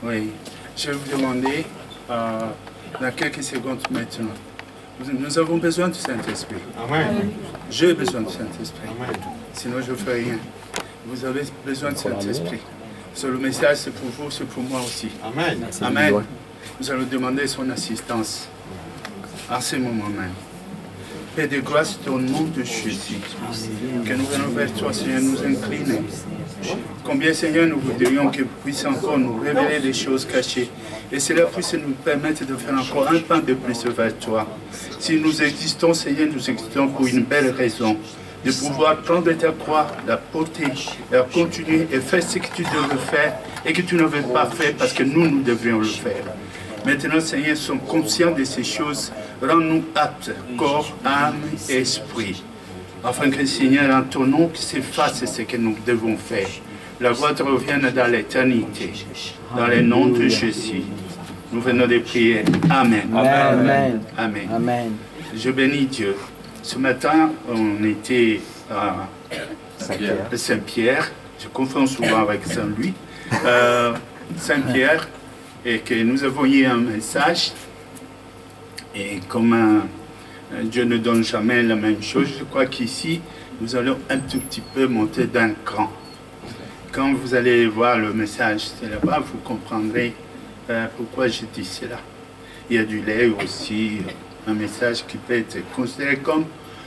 Oui. Je vais vous demander, dans quelques secondes maintenant, nous avons besoin du Saint-Esprit. Amen. J'ai besoin du Saint-Esprit. Amen. Sinon, je ne ferai rien. Vous avez besoin du Saint-Esprit. Ce le message, c'est pour vous, c'est pour moi aussi. Amen. Amen. Nous allons demander son assistance en ce moment même. Père de grâce, au nom de Jésus, que nous venons vers toi, Seigneur, nous incliner. Combien, Seigneur, nous voudrions que puisse encore nous révéler des choses cachées. Et cela puisse nous permettre de faire encore un pas de plus vers toi. Si nous existons, Seigneur, nous existons pour une belle raison. De pouvoir prendre ta croix, la porter, la continuer et faire ce que tu devais faire et que tu n'avais pas fait parce que nous devrions le faire. Maintenant, Seigneur, sommes conscients de ces choses. Rends-nous aptes, corps, âme et esprit. Afin que, Seigneur, en ton nom, s'efface ce que nous devons faire. La gloire te revienne dans l'éternité. Dans le nom de Jésus. Nous venons de prier. Amen. Amen. Amen. Amen. Je bénis Dieu. Ce matin, on était à Saint-Pierre. Je confonds souvent avec Saint-Louis. Saint-Pierre. Et que nous avons eu un message. Et comme Dieu ne donne jamais la même chose, je crois qu'ici, nous allons un tout petit peu monter d'un cran. Quand vous allez voir le message, c'est là-bas, vous comprendrez pourquoi je dis cela. Il y a du lait aussi, un message qui peut être considéré comme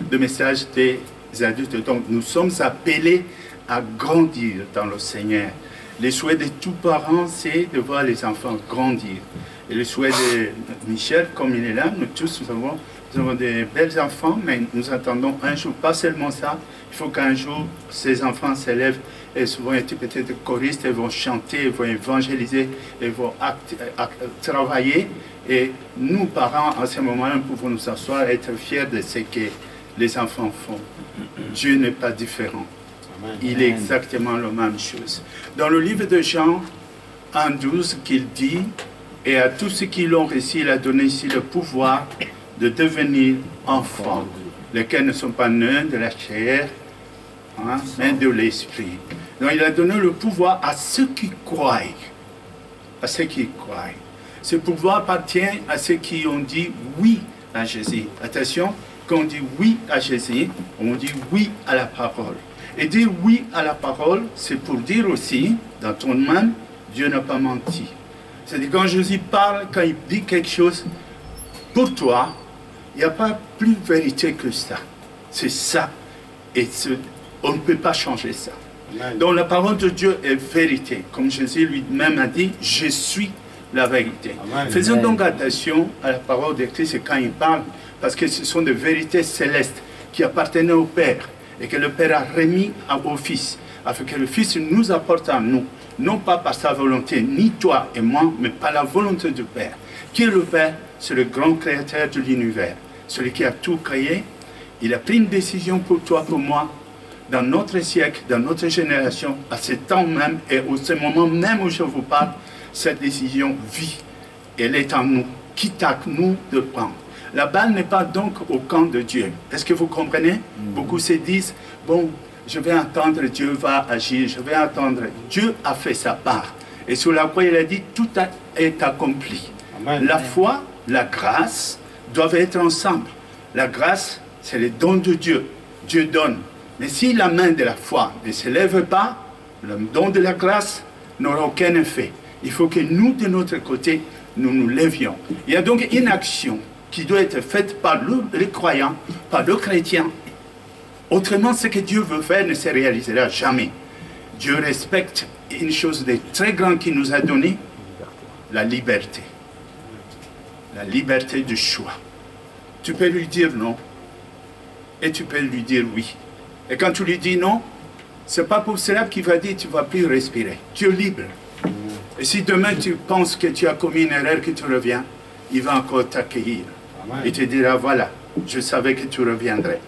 le message des adultes. Donc nous sommes appelés à grandir dans le Seigneur. Le souhait de tous parents, c'est de voir les enfants grandir. Et le souhait de Michel, comme il est là, nous tous, nous avons des belles enfants, mais nous attendons un jour, pas seulement ça, il faut qu'un jour, ces enfants s'élèvent et vont être peut-être choristes, ils vont chanter, ils vont évangéliser, ils vont travailler. Et nous, parents, à ce moment-là, nous pouvons nous asseoir et être fiers de ce que les enfants font. Dieu n'est pas différent. Il est exactement la même chose. Dans le livre de Jean 1,12, qu'il dit, et à tous ceux qui l'ont reçu, il a donné ici le pouvoir de devenir enfants, lesquels ne sont pas nés de la chair, mais de l'esprit. Donc il a donné le pouvoir à ceux qui croient. À ceux qui croient. Ce pouvoir appartient à ceux qui ont dit oui à Jésus. Attention, quand on dit oui à Jésus, on dit oui à la parole. Et dire oui à la parole, c'est pour dire aussi, dans ton même, Dieu n'a pas menti. C'est-à-dire quand Jésus parle, quand il dit quelque chose, pour toi, il n'y a pas plus vérité que ça. C'est ça. Et on ne peut pas changer ça. Amen. Donc la parole de Dieu est vérité. Comme Jésus lui-même a dit, je suis la vérité. Amen. Faisons donc attention à la parole de Christ quand il parle, parce que ce sont des vérités célestes qui appartenaient au Père et que le Père a remis au Fils, afin que le Fils nous apporte à nous, non pas par sa volonté, ni toi et moi, mais par la volonté du Père. Qui est le Père? C'est le grand créateur de l'univers, celui qui a tout créé. Il a pris une décision pour toi, pour moi, dans notre siècle, dans notre génération, à ce temps même et au ce moment même où je vous parle, cette décision vit. Elle est en nous, quitte à nous de prendre. La balle n'est pas donc au camp de Dieu. Est-ce que vous comprenez? Beaucoup se disent, bon, je vais attendre, Dieu va agir, je vais attendre. Dieu a fait sa part. Et sur la croix, il a dit, tout est accompli. Amen. La foi, la grâce doivent être ensemble. La grâce, c'est le don de Dieu. Dieu donne. Mais si la main de la foi ne se lève pas, le don de la grâce n'aura aucun effet. Il faut que nous, de notre côté, nous nous levions. Il y a donc une action qui doit être faite par les croyants, par le chrétien. Autrement, ce que Dieu veut faire ne se réalisera jamais. Dieu respecte une chose de très grande qu'il nous a donnée, la liberté. La liberté du choix. Tu peux lui dire non, et tu peux lui dire oui. Et quand tu lui dis non, ce n'est pas pour cela qu'il va dire tu ne vas plus respirer. Tu es libre. Et si demain tu penses que tu as commis une erreur, que tu reviens, il va encore t'accueillir. Et te dira, voilà, je savais que tu reviendrais.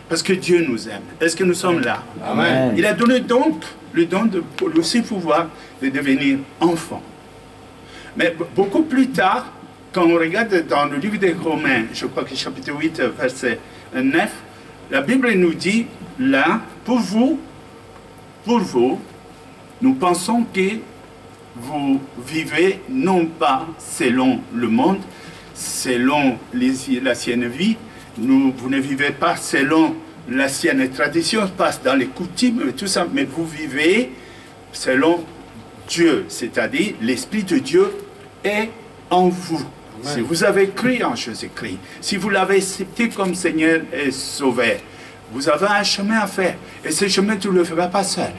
Parce que Dieu nous aime. Est-ce que nous sommes là? Amen. Il a donné donc le don de aussi pouvoir de devenir enfant. Mais beaucoup plus tard, quand on regarde dans le livre des Romains, je crois que chapitre 8, verset 9, la Bible nous dit, là, pour vous, nous pensons que vous vivez non pas selon le monde, selon l'ancienne vie, vous ne vivez pas selon l'ancienne tradition, passe dans les coutumes et tout ça, mais vous vivez selon Dieu, c'est-à-dire l'Esprit de Dieu est en vous. Amen. Si vous avez cru en Jésus-Christ, si vous l'avez accepté comme Seigneur et Sauveur, vous avez un chemin à faire. Et ce chemin, tu ne le feras pas seul.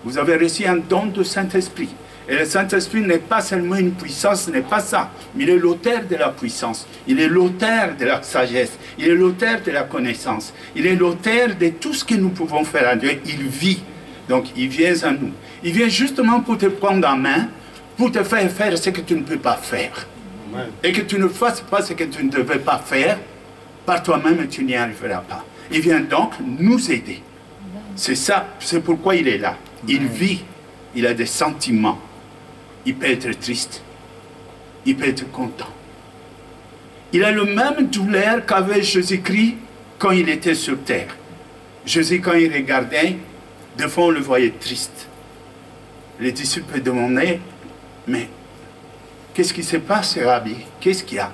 Vous avez reçu un don de Saint-Esprit. Et le Saint-Esprit n'est pas seulement une puissance, ce n'est pas ça. Mais il est l'auteur de la puissance. Il est l'auteur de la sagesse. Il est l'auteur de la connaissance. Il est l'auteur de tout ce que nous pouvons faire à Dieu. Il vit. Donc, il vient à nous. Il vient justement pour te prendre en main, pour te faire faire ce que tu ne peux pas faire. Amen. Et que tu ne fasses pas ce que tu ne devais pas faire, par toi-même, tu n'y arriveras pas. Il vient donc nous aider. C'est ça, c'est pourquoi il est là. Il vit, il a des sentiments. Il peut être triste, il peut être content. Il a le même douleur qu'avait Jésus-Christ quand il était sur terre. Jésus, quand il regardait, des fois on le voyait triste. Les disciples demandaient, mais qu'est-ce qui se passe, Rabbi? Qu'est-ce qu'il y a?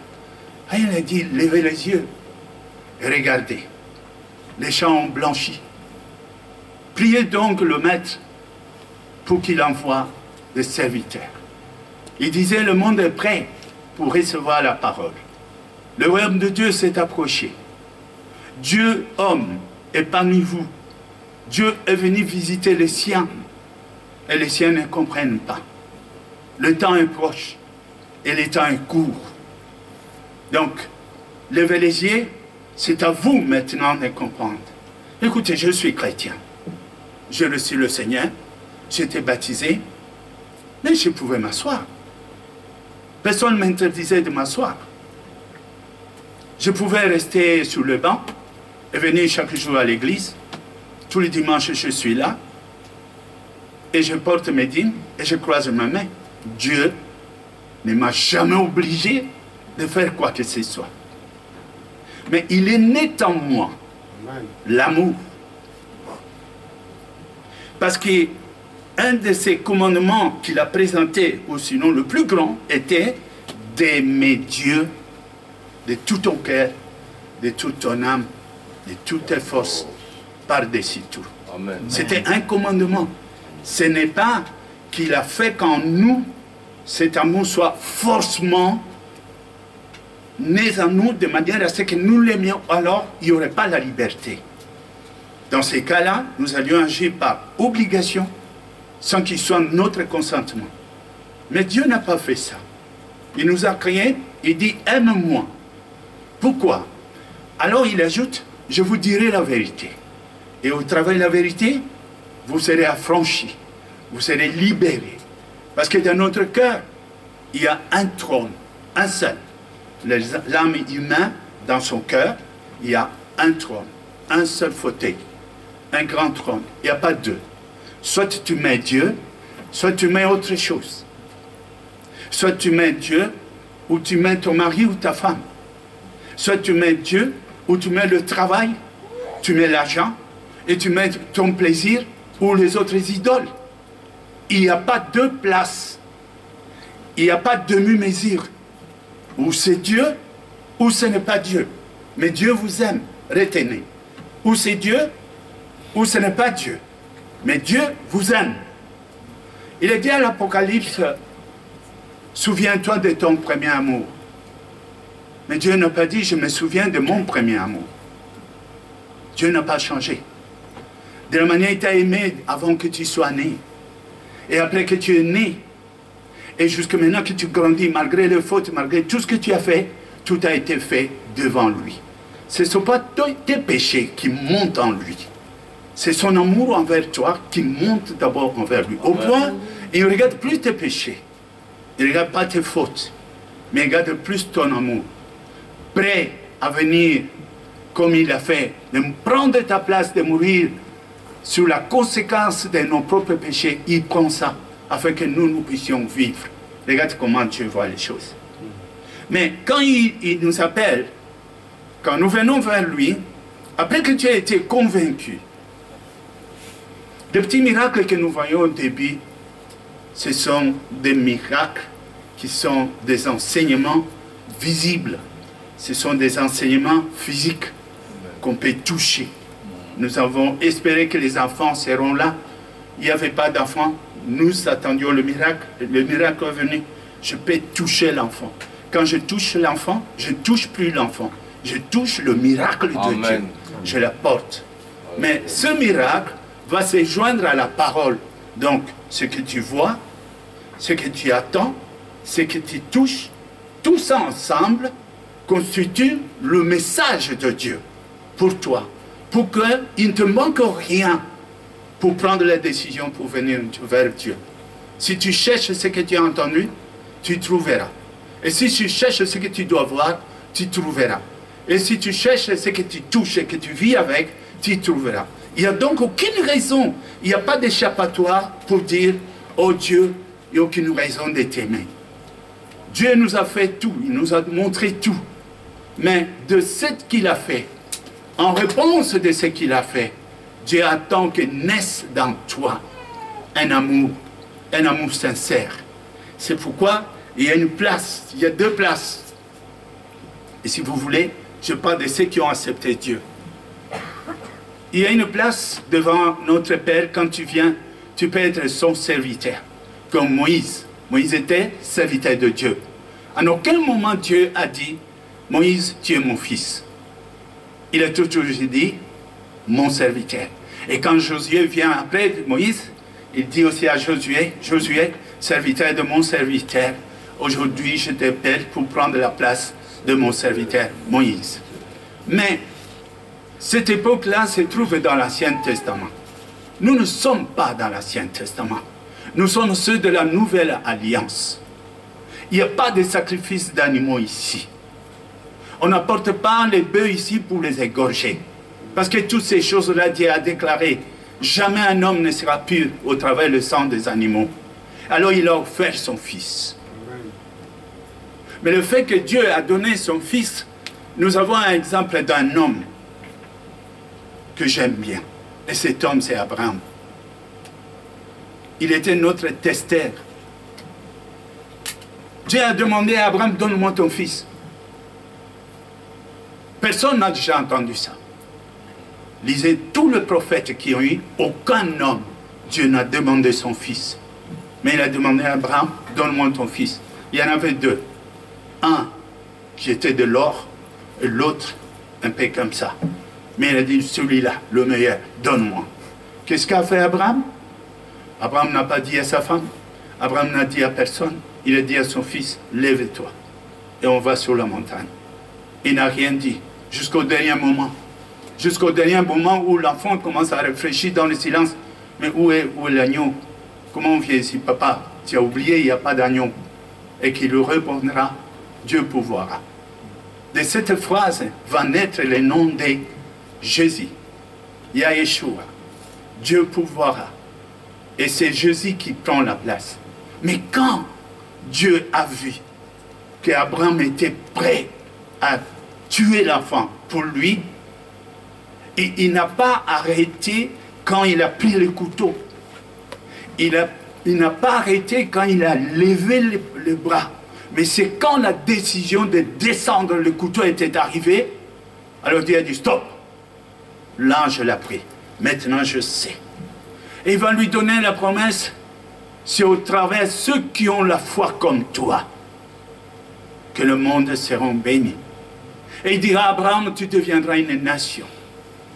Ah, il a dit, levez les yeux et regardez. Les champs ont blanchi. Priez donc le maître pour qu'il envoie des serviteurs. Il disait, le monde est prêt pour recevoir la parole. Le royaume de Dieu s'est approché. Dieu, homme, est parmi vous. Dieu est venu visiter les siens. Et les siens ne comprennent pas. Le temps est proche. Et le temps est court. Donc, levez les yeux. C'est à vous maintenant de comprendre. Écoutez, je suis chrétien. J'ai reçu le Seigneur. J'étais baptisé. Mais je pouvais m'asseoir. Personne ne m'interdisait de m'asseoir. Je pouvais rester sur le banc et venir chaque jour à l'église. Tous les dimanches, je suis là. Et je porte mes dîmes et je croise ma main. Dieu ne m'a jamais obligé de faire quoi que ce soit. Mais il est né en moi l'amour. Parce que un de ses commandements qu'il a présenté, ou sinon le plus grand, était d'aimer Dieu de tout ton cœur, de toute ton âme, de toutes tes forces, par-dessus tout. C'était un commandement. Ce n'est pas qu'il a fait qu'en nous, cet amour soit forcément né en nous de manière à ce que nous l'aimions, alors il n'y aurait pas la liberté. Dans ces cas-là, nous allions agir par obligation, sans qu'il soit notre consentement. Mais Dieu n'a pas fait ça. Il nous a créés, il dit « aime-moi ». Pourquoi? Alors il ajoute « je vous dirai la vérité ». Et au travers de la vérité, vous serez affranchis, vous serez libérés. Parce que dans notre cœur, il y a un trône, un seul. L'âme humaine, dans son cœur, il y a un trône, un seul fauteuil, un grand trône. Il n'y a pas deux. Soit tu mets Dieu, soit tu mets autre chose. Soit tu mets Dieu, ou tu mets ton mari ou ta femme. Soit tu mets Dieu, ou tu mets le travail, tu mets l'argent, et tu mets ton plaisir, ou les autres idoles. Il n'y a pas deux places. Il n'y a pas de demi-mesure. Ou c'est Dieu, ou ce n'est pas Dieu. Mais Dieu vous aime, retenez. Ou c'est Dieu, ou ce n'est pas Dieu. Mais Dieu vous aime. Il est dit à l'Apocalypse, souviens-toi de ton premier amour. Mais Dieu n'a pas dit, je me souviens de mon premier amour. Dieu n'a pas changé. De la manière il t'a aimé avant que tu sois né. Et après que tu es né, et jusqu'à maintenant que tu grandis, malgré les fautes, malgré tout ce que tu as fait, tout a été fait devant lui. Ce ne sont pas tes péchés qui montent en lui. C'est son amour envers toi qui monte d'abord envers lui. Au point, il ne regarde plus tes péchés. Il ne regarde pas tes fautes. Mais il regarde plus ton amour. Prêt à venir, comme il a fait, de prendre ta place, de mourir sur la conséquence de nos propres péchés. Il prend ça, afin que nous puissions vivre. Regarde comment Dieu voit les choses. Mais quand il nous appelle, quand nous venons vers lui, après que tu as été convaincu, des petits miracles que nous voyons au début, ce sont des miracles qui sont des enseignements visibles. Ce sont des enseignements physiques qu'on peut toucher. Nous avons espéré que les enfants seront là. Il n'y avait pas d'enfants. Nous attendions le miracle. Le miracle est venu. Je peux toucher l'enfant. Quand je touche l'enfant, je ne touche plus l'enfant. Je touche le miracle de Dieu. Je la porte. Mais ce miracle va se joindre à la parole. Donc, ce que tu vois, ce que tu attends, ce que tu touches, tout ça ensemble constitue le message de Dieu pour toi. Pour qu'il ne te manque rien pour prendre la décision pour venir vers Dieu. Si tu cherches ce que tu as entendu, tu trouveras. Et si tu cherches ce que tu dois voir, tu trouveras. Et si tu cherches ce que tu touches et que tu vis avec, tu trouveras. Il n'y a donc aucune raison, il n'y a pas d'échappatoire pour dire, oh Dieu, il n'y a aucune raison de t'aimer. Dieu nous a fait tout, il nous a montré tout. Mais de ce qu'il a fait, en réponse de ce qu'il a fait, Dieu attend que naisse dans toi un amour sincère. C'est pourquoi il y a une place, il y a deux places. Et si vous voulez, je parle de ceux qui ont accepté Dieu. Il y a une place devant notre Père. Quand tu viens, tu peux être son serviteur, comme Moïse. Moïse était serviteur de Dieu. En aucun moment Dieu a dit, Moïse, tu es mon fils. Il a toujours dit, mon serviteur. Et quand Josué vient après Moïse, il dit aussi à Josué, Josué, serviteur de mon serviteur, aujourd'hui je t'appelle pour prendre la place de mon serviteur Moïse. Mais cette époque-là se trouve dans l'Ancien Testament. Nous ne sommes pas dans l'Ancien Testament. Nous sommes ceux de la Nouvelle Alliance. Il n'y a pas de sacrifice d'animaux ici. On n'apporte pas les bœufs ici pour les égorger. Parce que toutes ces choses-là, Dieu a déclaré, jamais un homme ne sera pur au travers du sang des animaux. Alors il a offert son fils. Mais le fait que Dieu a donné son fils, nous avons un exemple d'un homme que j'aime bien. Et cet homme, c'est Abraham. Il était notre testeur. Dieu a demandé à Abraham, donne-moi ton fils. Personne n'a déjà entendu ça. Lisez tous les prophètes qui ont eu, aucun homme, Dieu n'a demandé son fils. Mais il a demandé à Abraham, donne-moi ton fils. Il y en avait deux. Un qui était de l'or et l'autre un peu comme ça. Mais il a dit, celui-là, le meilleur, donne-moi. Qu'est-ce qu'a fait Abraham? Abraham n'a pas dit à sa femme. Abraham n'a dit à personne. Il a dit à son fils, lève-toi. Et on va sur la montagne. Il n'a rien dit. Jusqu'au dernier moment. Jusqu'au dernier moment où l'enfant commence à réfléchir dans le silence. Mais où est l'agneau? Comment on vient ici, papa? Tu as oublié, il n'y a pas d'agneau. Et qu'il lui répondra, Dieu pourvoira. De cette phrase va naître le nom de Jésus. Yahshua. Dieu pourvoira. Et c'est Jésus qui prend la place. Mais quand Dieu a vu qu'Abraham était prêt à tuer l'enfant pour lui, et il n'a pas arrêté quand il a pris le couteau. Il n'a pas arrêté quand il a levé le bras. Mais c'est quand la décision de descendre le couteau était arrivée, alors Dieu a dit stop. L'ange l'a pris. Maintenant je sais. Et il va lui donner la promesse, c'est au travers de ceux qui ont la foi comme toi que le monde sera béni. Et il dira à Abraham, tu deviendras une nation.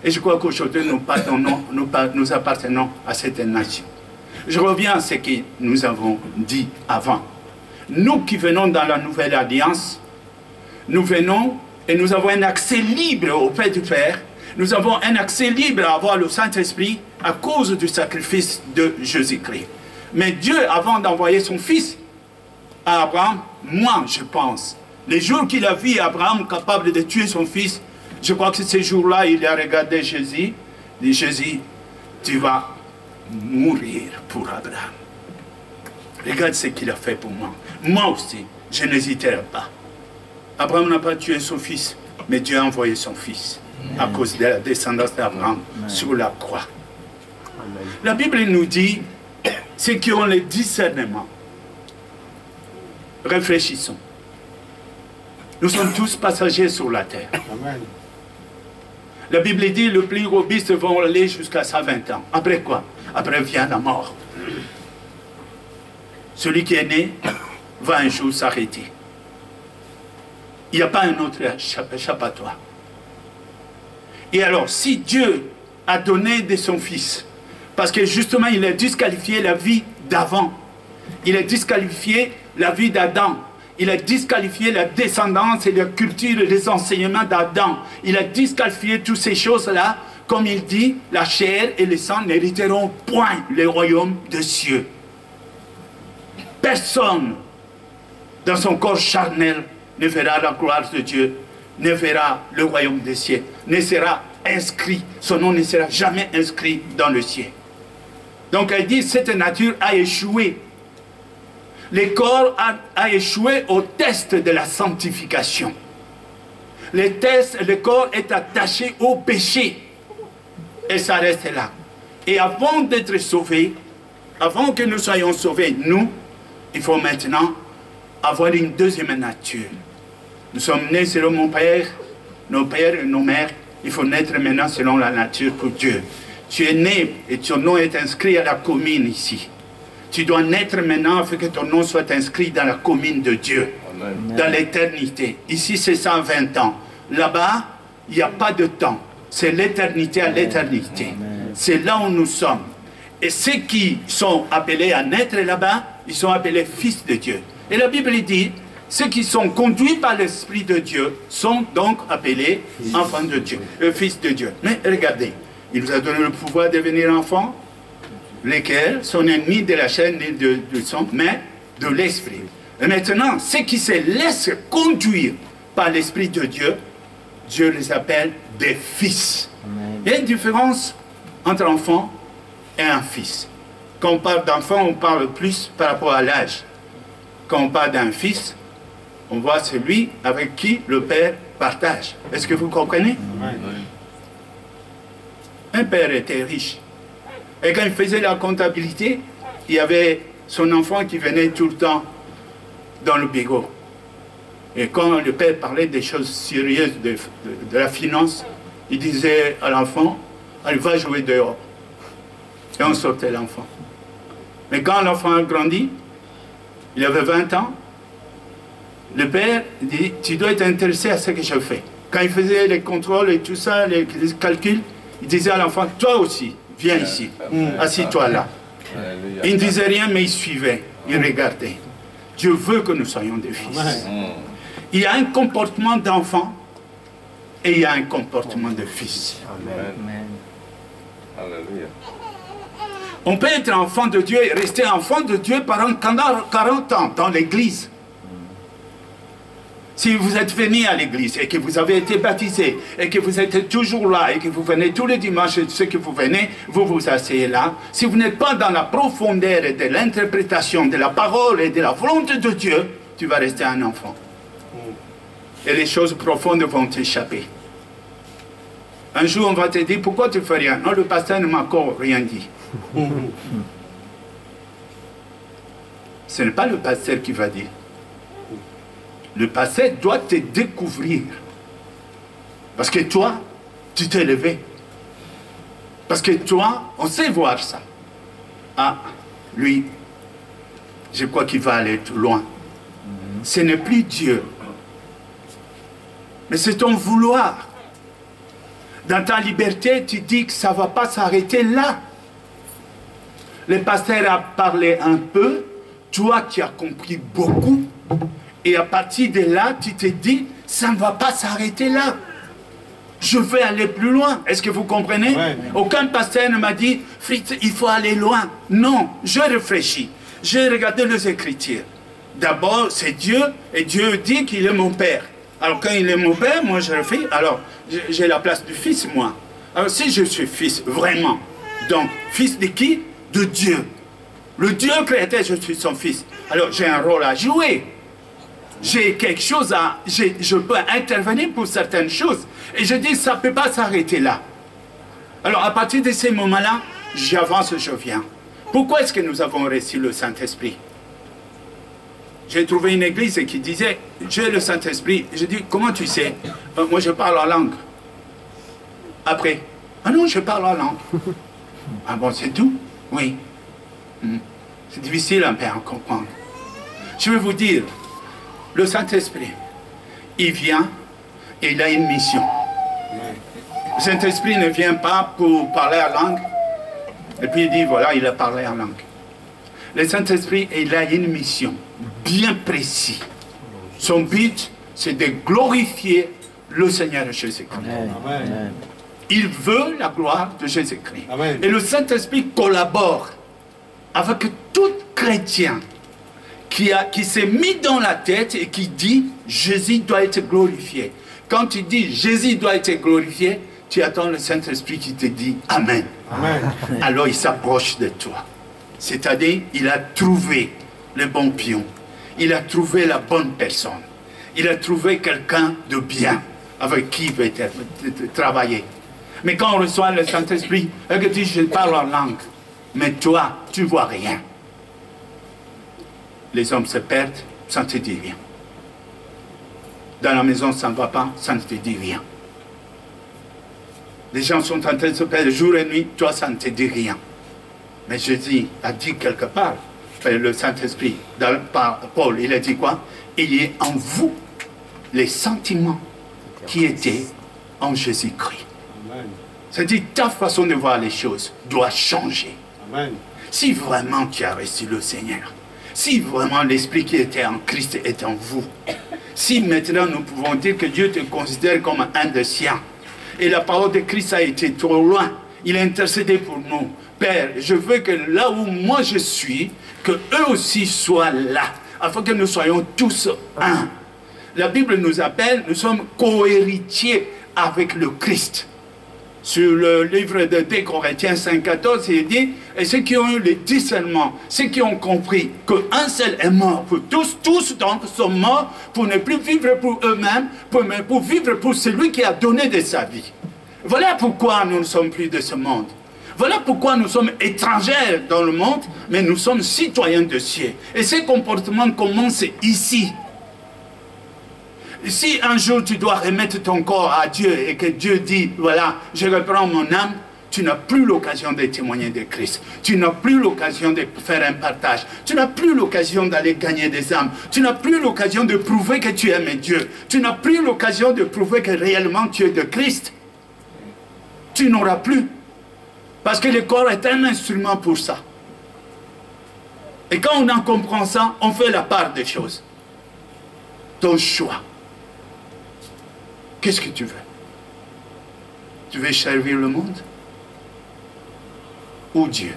Et je crois qu'aujourd'hui nous appartenons à cette nation. Je reviens à ce que nous avons dit avant. Nous qui venons dans la Nouvelle Alliance, nous venons et nous avons un accès libre auprès du Père. Nous avons un accès libre à avoir le Saint-Esprit à cause du sacrifice de Jésus-Christ. Mais Dieu, avant d'envoyer son Fils à Abraham, moi je pense, les jours qu'il a vu Abraham capable de tuer son fils, je crois que ces jours-là, il a regardé Jésus, il dit Jésus, tu vas mourir pour Abraham. Regarde ce qu'il a fait pour moi. Moi aussi, je n'hésiterai pas. Abraham n'a pas tué son fils, mais Dieu a envoyé son fils à cause de la descendance d'Abraham sur la croix. La Bible nous dit ceux qui ont le discernement. Réfléchissons. Nous sommes tous passagers sur la terre. Amen. La Bible dit le plus robuste vont aller jusqu'à 120 ans. Après quoi? Après vient la mort. Celui qui est né va un jour s'arrêter. Il n'y a pas un autre échappatoire. Et alors, si Dieu a donné de son Fils, parce que justement, il a disqualifié la vie d'avant, il a disqualifié la vie d'Adam, il a disqualifié la descendance et la culture et les enseignements d'Adam, il a disqualifié toutes ces choses-là, comme il dit, la chair et le sang n'hériteront point le royaume des cieux. Personne dans son corps charnel ne verra la gloire de Dieu, ne verra le royaume des cieux, ne sera inscrit, son nom ne sera jamais inscrit dans le ciel. Donc elle dit, cette nature a échoué. Le corps a échoué au test de la sanctification. Le corps est attaché au péché. Et ça reste là. Et avant d'être sauvé, avant que nous soyons sauvés, nous, il faut maintenant avoir une deuxième nature. Nous sommes nés selon mon père, nos pères et nos mères. Il faut naître maintenant selon la nature pour Dieu. Tu es né et ton nom est inscrit à la commune ici. Tu dois naître maintenant afin que ton nom soit inscrit dans la commune de Dieu. Amen. Dans l'éternité. Ici, c'est 120 ans. Là-bas, il n'y a pas de temps. C'est l'éternité à l'éternité. C'est là où nous sommes. Et ceux qui sont appelés à naître là-bas, ils sont appelés fils de Dieu. Et la Bible dit, ceux qui sont conduits par l'Esprit de Dieu sont donc appelés enfants de Dieu, fils de Dieu. Mais regardez, il nous a donné le pouvoir de devenir enfants, lesquels sont ennemis de la chair et du sang, mais de l'Esprit. Et maintenant, ceux qui se laissent conduire par l'Esprit de Dieu, Dieu les appelle des fils. Amen. Il y a une différence entre enfant et un fils. Quand on parle d'enfant, on parle plus par rapport à l'âge. Quand on parle d'un fils, on voit celui avec qui le père partage. Est-ce que vous comprenez? Amen. Un père était riche. Et quand il faisait la comptabilité, il y avait son enfant qui venait tout le temps dans le bureau. Et quand le père parlait des choses sérieuses de la finance, il disait à l'enfant, elle va jouer dehors. Et on sortait l'enfant. Mais quand l'enfant a grandi, il avait 20 ans, le père dit, tu dois être intéressé à ce que je fais. Quand il faisait les contrôles et tout ça, les calculs, il disait à l'enfant, toi aussi, viens ici, assis-toi là. Il ne disait rien, mais il suivait, il regardait. Dieu veut que nous soyons des fils. Il y a un comportement d'enfant et il y a un comportement de fils. Amen. Alléluia. On peut être enfant de Dieu et rester enfant de Dieu pendant 40 ans dans l'église. Si vous êtes venu à l'église et que vous avez été baptisé et que vous êtes toujours là et que vous venez tous les dimanches et ce que vous venez, vous vous asseyez là. Si vous n'êtes pas dans la profondeur de l'interprétation de la parole et de la volonté de Dieu, tu vas rester un enfant. Et les choses profondes vont t'échapper. Un jour, on va te dire, pourquoi tu ne fais rien? Non, le pasteur ne m'a encore rien dit. Ce n'est pas le pasteur qui va dire. Le pasteur doit te découvrir. Parce que toi, tu t'es levé. Parce que toi, on sait voir ça. Ah, lui, je crois qu'il va aller loin. Ce n'est plus Dieu. Mais c'est ton vouloir. Dans ta liberté, tu dis que ça ne va pas s'arrêter là. Le pasteur a parlé un peu, toi tu as compris beaucoup, et à partir de là, tu te dis, ça ne va pas s'arrêter là. Je veux aller plus loin. Est-ce que vous comprenez? Ouais. Aucun pasteur ne m'a dit, Fritz, il faut aller loin. Non, je réfléchis. J'ai regardé les Écritures. D'abord, c'est Dieu, et Dieu dit qu'il est mon Père. Alors quand il est mon Père, moi je réfléchis, alors j'ai la place du Fils, moi. Alors si je suis Fils, vraiment, donc, Fils de qui? De Dieu. Le Dieu créateur, je suis son Fils. Alors j'ai un rôle à jouer. J'ai quelque chose à... Je peux intervenir pour certaines choses. Et je dis, ça ne peut pas s'arrêter là. Alors à partir de ces moments-là, j'avance, je viens. Pourquoi est-ce que nous avons reçu le Saint-Esprit? J'ai trouvé une église qui disait, j'ai le Saint-Esprit. Je dis, comment tu sais? Moi, je parle en langue. Après, ah non, je parle en langue. Ah bon, c'est tout? Oui. C'est difficile un peu à comprendre. Je vais vous dire, le Saint-Esprit, il vient et il a une mission. Le Saint-Esprit ne vient pas pour parler en langue, et puis il dit, voilà, il a parlé en langue. Le Saint-Esprit, il a une mission bien précise. Son but, c'est de glorifier le Seigneur Jésus-Christ. Il veut la gloire de Jésus-Christ. Et le Saint-Esprit collabore avec tout chrétien qui s'est mis dans la tête et qui dit Jésus doit être glorifié. Quand tu dis Jésus doit être glorifié, tu attends le Saint-Esprit qui te dit Amen. Amen. Alors il s'approche de toi. C'est-à-dire, il a trouvé le bon pion. Il a trouvé la bonne personne. Il a trouvé quelqu'un de bien avec qui il veut travailler. Mais quand on reçoit le Saint-Esprit, et que tu dis je parle en langue, mais toi, tu ne vois rien. Les hommes se perdent, ça ne te dit rien. Dans la maison, ça ne va pas, ça ne te dit rien. Les gens sont en train de se perdre jour et nuit, toi, ça ne te dit rien. Mais Jésus a dit quelque part, le Saint-Esprit, par Paul, il a dit quoi? Il y a en vous les sentiments qui étaient en Jésus-Christ. C'est-à-dire, ta façon de voir les choses doit changer. Amen. Si vraiment tu as reçu le Seigneur, si vraiment l'Esprit qui était en Christ est en vous, si maintenant nous pouvons dire que Dieu te considère comme un des siens, et la parole de Christ a été trop loin, il a intercédé pour nous. Père, je veux que là où moi je suis, que eux aussi soient là, afin que nous soyons tous un. La Bible nous appelle, nous sommes co-héritiers avec le Christ. Sur le livre de 2 Corinthiens 5,14, il dit, et ceux qui ont eu le discernement, ceux qui ont compris qu'un seul est mort pour tous, tous donc sont morts pour ne plus vivre pour eux-mêmes, mais pour vivre pour celui qui a donné de sa vie. Voilà pourquoi nous ne sommes plus de ce monde. Voilà pourquoi nous sommes étrangers dans le monde, mais nous sommes citoyens de cieux. Et ces comportements commencent ici. Si un jour tu dois remettre ton corps à Dieu et que Dieu dit, voilà, je reprends mon âme, tu n'as plus l'occasion de témoigner de Christ. Tu n'as plus l'occasion de faire un partage. Tu n'as plus l'occasion d'aller gagner des âmes. Tu n'as plus l'occasion de prouver que tu aimes Dieu. Tu n'as plus l'occasion de prouver que réellement tu es de Christ. Tu n'auras plus. Parce que le corps est un instrument pour ça. Et quand on en comprend ça, on fait la part des choses. Ton choix. Qu'est-ce que tu veux? Tu veux servir le monde? Ou Dieu?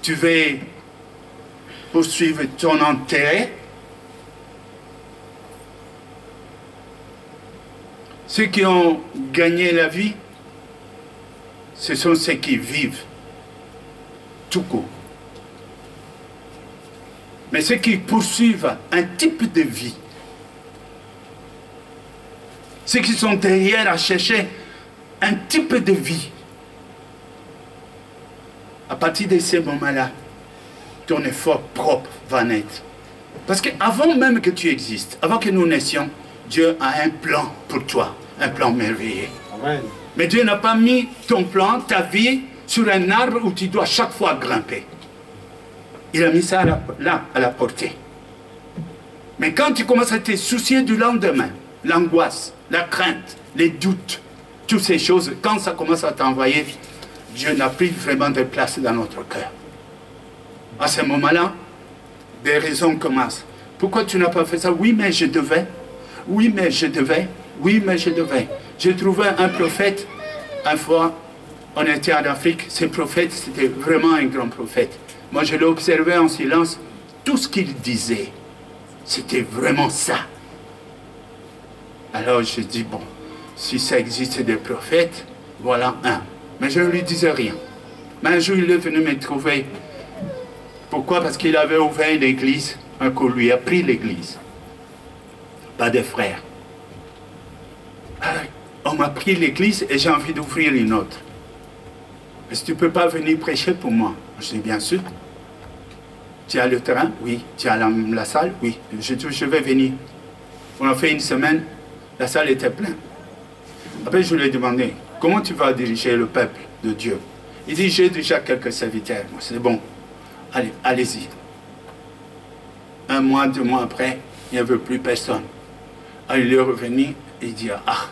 Tu veux poursuivre ton intérêt? Ceux qui ont gagné la vie, ce sont ceux qui vivent tout court. Mais ceux qui poursuivent un type de vie, ceux qui sont derrière à chercher un type de vie, à partir de ce moment-là, ton effort propre va naître. Parce qu'avant même que tu existes, avant que nous naissions, Dieu a un plan pour toi, un plan merveilleux. Amen. Mais Dieu n'a pas mis ton plan, ta vie, sur un arbre où tu dois chaque fois grimper. Il a mis ça là, à la portée. Mais quand tu commences à te soucier du lendemain, l'angoisse, la crainte, les doutes, toutes ces choses, quand ça commence à t'envahir, Dieu n'a plus vraiment de place dans notre cœur. À ce moment-là, des raisons commencent. Pourquoi tu n'as pas fait ça? Oui, mais je devais. Oui, mais je devais. Oui, mais je devais. J'ai trouvé un prophète, une fois, on était en Afrique, ce prophète, c'était vraiment un grand prophète. Moi, je l'ai observé en silence. Tout ce qu'il disait, c'était vraiment ça. Alors, je dis, bon, si ça existe des prophètes, voilà un. Mais je ne lui disais rien. Mais un jour, il est venu me trouver. Pourquoi? Parce qu'il avait ouvert l'église, qu'on lui a pris l'église. Pas de frères. On m'a pris l'église et j'ai envie d'ouvrir une autre. est-ce que tu ne peux pas venir prêcher pour moi? Je dis, bien sûr. Tu as le terrain? Oui. Tu as la salle? Oui. Je vais venir. On a fait une semaine, la salle était pleine. Après, je lui ai demandé, comment tu vas diriger le peuple de Dieu? Il dit, j'ai déjà quelques serviteurs. C'est bon. Allez, allez-y. Un mois, 2 mois après, il n'y avait plus personne. Alors, il est revenu et il dit, ah,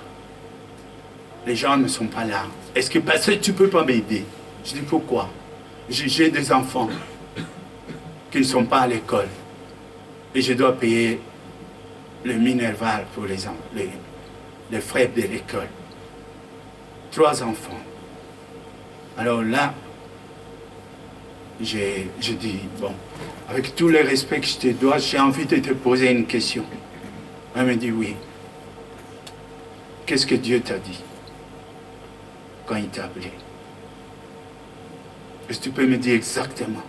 les gens ne sont pas là. Est-ce que parce que tu ne peux pas m'aider? Je dis, pourquoi? J'ai des enfants qui ne sont pas à l'école. Et je dois payer le minerval pour les frais de l'école. 3 enfants. Alors là, je dis, bon, avec tout le respect que je te dois, j'ai envie de te poser une question. Elle me dit, oui. Qu'est-ce que Dieu t'a dit quand il t'a appelé? Est-ce que tu peux me dire exactement?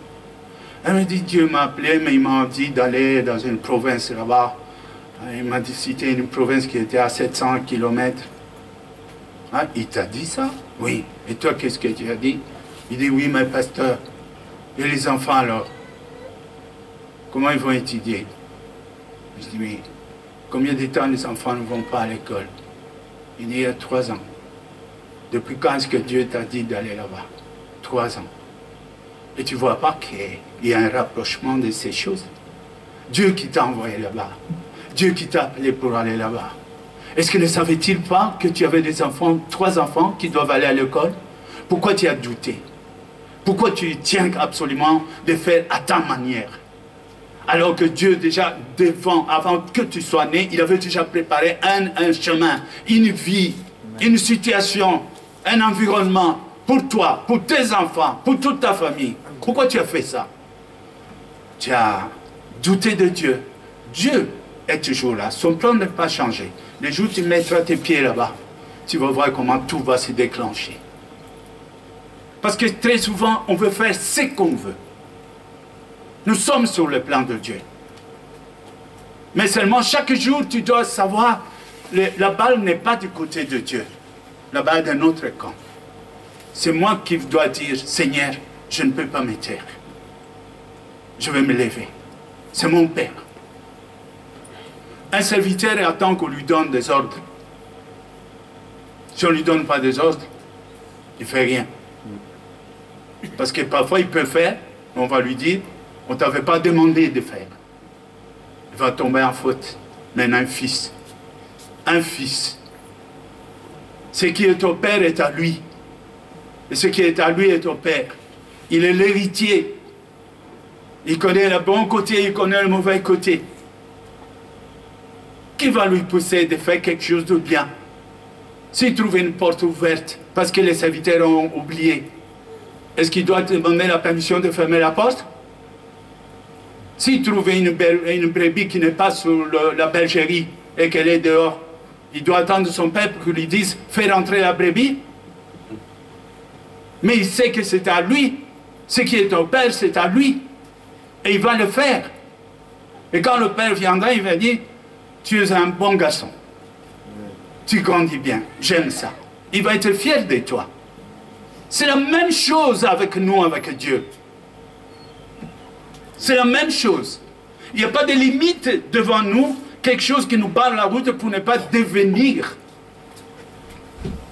Elle me dit, Dieu m'a appelé, mais il m'a dit d'aller dans une province là-bas. Il m'a dit, c'était une province qui était à 700 km. Ah, il t'a dit ça? Oui. Et toi, qu'est-ce que tu as dit? Il dit, oui, mais pasteur. Et les enfants alors? Comment ils vont étudier? Je dis, oui. Combien de temps les enfants ne vont pas à l'école? Il dit, il y a 3 ans. Depuis quand est-ce que Dieu t'a dit d'aller là-bas? 3 ans. Et tu ne vois pas qu'il y a un rapprochement de ces choses? Dieu qui t'a envoyé là-bas. Dieu qui t'a appelé pour aller là-bas. Est-ce que ne savait-il pas que tu avais des enfants, 3 enfants qui doivent aller à l'école? Pourquoi tu as douté? Pourquoi tu tiens absolument de faire à ta manière? Alors que Dieu déjà, avant que tu sois né, il avait déjà préparé un chemin, une vie, une situation, un environnement pour toi, pour tes enfants, pour toute ta famille. Pourquoi tu as fait ça? Tu as douté de Dieu. Dieu est toujours là. Son plan n'est pas changé. Le jour où tu mettras tes pieds là-bas, tu vas voir comment tout va se déclencher. Parce que très souvent, on veut faire ce qu'on veut. Nous sommes sur le plan de Dieu. Mais seulement chaque jour, tu dois savoir, la balle n'est pas du côté de Dieu. La balle est d'un autre camp. C'est moi qui dois dire, Seigneur, je ne peux pas me taire. Je vais me lever. C'est mon Père. Un serviteur attend qu'on lui donne des ordres. Si on ne lui donne pas des ordres, il ne fait rien. Parce que parfois il peut faire, on va lui dire, on ne t'avait pas demandé de faire. Il va tomber en faute. Mais un fils. Un fils. Ce qui est au Père est à lui. Et ce qui est à lui est au Père. Il est l'héritier. Il connaît le bon côté, il connaît le mauvais côté. Qui va lui pousser de faire quelque chose de bien? S'il trouve une porte ouverte, parce que les serviteurs ont oublié, est-ce qu'il doit demander la permission de fermer la porte? S'il trouve une brebis qui n'est pas sur la bergerie et qu'elle est dehors, il doit attendre son père pour qu'il lui dise « Fais rentrer la brebis ». Mais il sait que c'est à lui. Ce qui est au Père, c'est à lui. Et il va le faire. Et quand le Père viendra, il va dire « Tu es un bon garçon. Tu grandis bien. J'aime ça. » Il va être fier de toi. C'est la même chose avec nous, avec Dieu. C'est la même chose. Il n'y a pas de limite devant nous, quelque chose qui nous barre la route pour ne pas devenir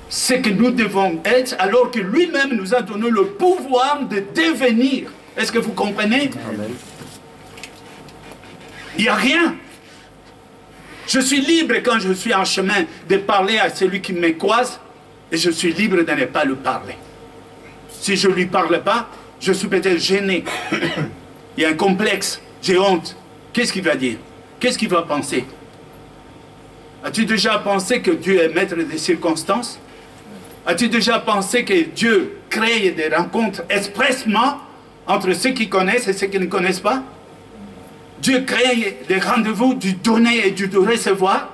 ce que nous devons être, alors que lui-même nous a donné le pouvoir de devenir. Est-ce que vous comprenez? Amen. Il n'y a rien. Je suis libre quand je suis en chemin de parler à celui qui me croise, et je suis libre de ne pas lui parler. Si je ne lui parle pas, je suis peut-être gêné. Il y a un complexe, j'ai honte. Qu'est-ce qu'il va dire? Qu'est-ce qu'il va penser? As-tu déjà pensé que Dieu est maître des circonstances? As-tu déjà pensé que Dieu crée des rencontres expressément entre ceux qui connaissent et ceux qui ne connaissent pas? Dieu crée des rendez-vous du donner et du recevoir.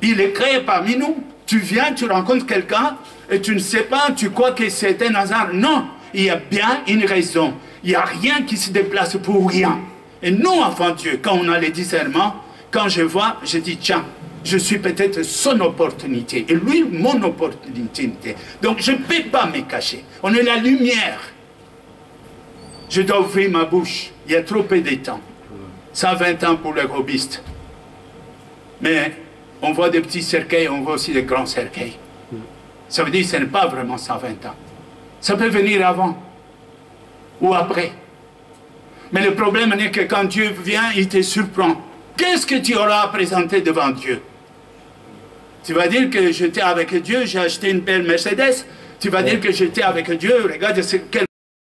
Il est créé parmi nous. Tu viens, tu rencontres quelqu'un et tu ne sais pas, tu crois que c'est un hasard. Non, il y a bien une raison. Il n'y a rien qui se déplace pour rien. Et nous, enfants de Dieu, quand on a les discernements, quand je vois, je dis, tiens, Je suis peut-être son opportunité et lui mon opportunité. Donc je ne peux pas me cacher. On est la lumière. Je dois ouvrir ma bouche. Il y a trop peu de temps. 120 ans pour les robistes. Mais on voit des petits cercueils, on voit aussi des grands cercueils. Ça veut dire que ce n'est pas vraiment 120 ans. Ça peut venir avant ou après. Mais le problème est que quand Dieu vient, il te surprend. Qu'est-ce que tu auras à présenter devant Dieu? Tu vas dire que j'étais avec Dieu, j'ai acheté une belle Mercedes. Tu vas dire que j'étais avec Dieu, regarde quel